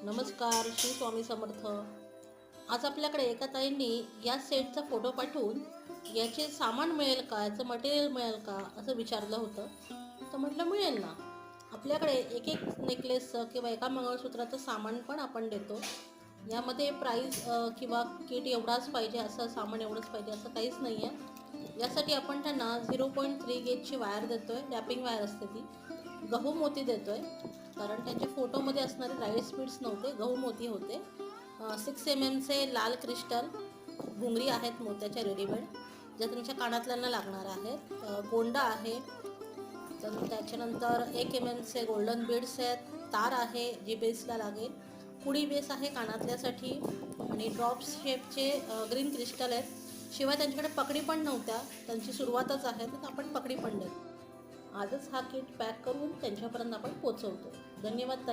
नमस्कार, श्री स्वामी समर्थ. आज आपल्याकडे एका ताईंनी या सेटचा फोटो पाठवून याचे सामान मिळेल का, याचं मटेरियल मिळेल का असं विचारलं होतं. तर म्हटलं मिळेल ना. आपल्याकडे एक एक नेकलेसचं किंवा एका मंगळसूत्राचं सामान पण आपण देतो. यामध्ये प्राईस किंवा किट एवढाच पाहिजे, असं सामान एवढंच पाहिजे असं काहीच नाही आहे. यासाठी आपण त्यांना 0.3 गेजची वायर देतो आहे. रॅपिंग वायर असते ती. गहू मोती देतो आहे, कारण त्यांच्या फोटोमध्ये असणारे राईस बीड्स नव्हते, गहू मोती होते. 6 mmचे लाल क्रिस्टल घुंगरी आहेत मोत्याच्या रेडीमेड, ज्या तुमच्या कानातल्यांना लागणार आहेत. गोंडा आहे, तर त्याच्यानंतर 1 mmचे गोल्डन बीड्स आहेत. तार आहे जी बेसला लागेल. पुडी बेस आहे कानातल्यासाठी, आणि ड्रॉप्स शेपचे ग्रीन क्रिस्टल आहेत. शिवाय त्यांच्याकडे पकडी पण नव्हत्या, त्यांची सुरुवातच आहे, तर आपण पकडी पण देतो. आजच हा किट पॅक करून त्यांच्यापर्यंत आपण पोचवतो. धन्यवाद.